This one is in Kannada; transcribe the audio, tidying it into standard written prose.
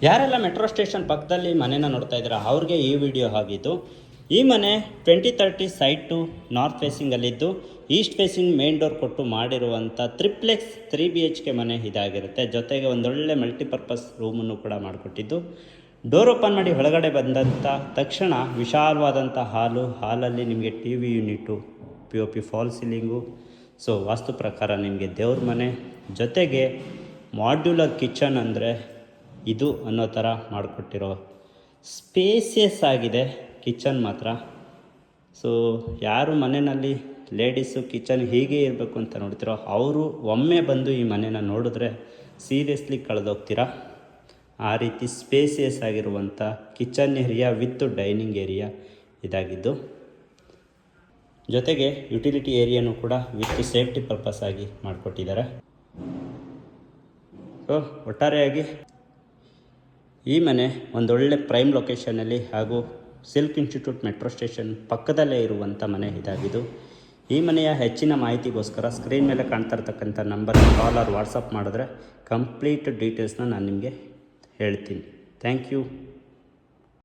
ಯಾರೆಲ್ಲ ಮೆಟ್ರೋ ಸ್ಟೇಷನ್ ಪಕ್ಕದಲ್ಲಿ ಮನೆನ ನೋಡ್ತಾ ಇದ್ದೀರಾ ಅವ್ರಿಗೆ ಈ ವಿಡಿಯೋ ಆಗಿದ್ದು. ಈ ಮನೆ 2030 ಸೈಟ್ ಟು ನಾರ್ತ್ ಫೇಸಿಂಗಲ್ಲಿದ್ದು ಈಸ್ಟ್ ಫೇಸಿಂಗ್ ಮೇನ್ ಡೋರ್ ಕೊಟ್ಟು ಮಾಡಿರುವಂಥ ತ್ರಿಪ್ಲೆಕ್ಸ್ 3 BHK ಮನೆ ಇದಾಗಿರುತ್ತೆ. ಜೊತೆಗೆ ಒಂದೊಳ್ಳೆ ಮಲ್ಟಿಪರ್ಪಸ್ ರೂಮನ್ನು ಕೂಡ ಮಾಡಿಕೊಟ್ಟಿದ್ದು. ಡೋರ್ ಓಪನ್ ಮಾಡಿ ಒಳಗಡೆ ಬಂದಂಥ ತಕ್ಷಣ ವಿಶಾಲವಾದಂಥ ಹಾಲಲ್ಲಿ ನಿಮಗೆ TV unit, POP fall ceiling. So vastu ಪ್ರಕಾರ ನಿಮಗೆ ದೇವ್ರ ಮನೆ, ಜೊತೆಗೆ ಮಾಡ್ಯುಲರ್ ಕಿಚನ್ ಅಂದರೆ ಇದು ಅನ್ನೋ ಥರ ಮಾಡಿಕೊಟ್ಟಿರೋ ಸ್ಪೇಸಿಯಸ್ ಆಗಿದೆ ಕಿಚನ್ ಮಾತ್ರ. ಸೊ ಯಾರು ಮನೆಯಲ್ಲಿ ಲೇಡೀಸು ಕಿಚನ್ ಹೀಗೆ ಇರಬೇಕು ಅಂತ ನೋಡ್ತಿರೋ ಅವರು ಒಮ್ಮೆ ಬಂದು ಈ ಮನೆನ ನೋಡಿದ್ರೆ ಸೀರಿಯಸ್ಲಿ ಕಳೆದೋಗ್ತೀರಾ. ಆ ರೀತಿ ಸ್ಪೇಸಿಯಸ್ ಆಗಿರುವಂಥ kitchen area with dining area ಇದಾಗಿದ್ದು. ಜೊತೆಗೆ ಯುಟಿಲಿಟಿ ಏರಿಯಾನು ಕೂಡ ವಿತ್ ಸೇಫ್ಟಿ ಪರ್ಪಸ್ ಆಗಿ ಮಾಡಿಕೊಟ್ಟಿದ್ದಾರೆ. ಸೊ ಒಟ್ಟಾರೆಯಾಗಿ ಈ ಮನೆ ಒಂದೊಳ್ಳೆ ಪ್ರೈಮ್ ಲೊಕೇಶನಲ್ಲಿ ಹಾಗೂ ಸಿಲ್ಕ್ ಇನ್ಸ್ಟಿಟ್ಯೂಟ್ ಮೆಟ್ರೋ ಸ್ಟೇಷನ್ ಪಕ್ಕದಲ್ಲೇ ಇರುವಂಥ ಮನೆ ಇದಾಗಿದ್ದು. ಈ ಮನೆಯ ಹೆಚ್ಚಿನ ಮಾಹಿತಿಗೋಸ್ಕರ ಸ್ಕ್ರೀನ್ ಮೇಲೆ ಕಾಣ್ತಾ ಇರ್ತಕ್ಕಂಥ ನಂಬರ್ಗೆ ಕಾಲ್ ಆರ್ ವಾಟ್ಸಪ್ ಮಾಡಿದ್ರೆ ಕಂಪ್ಲೀಟ್ ಡೀಟೇಲ್ಸ್ನ ನಾನು ನಿಮಗೆ ಹೇಳ್ತೀನಿ. Thank you.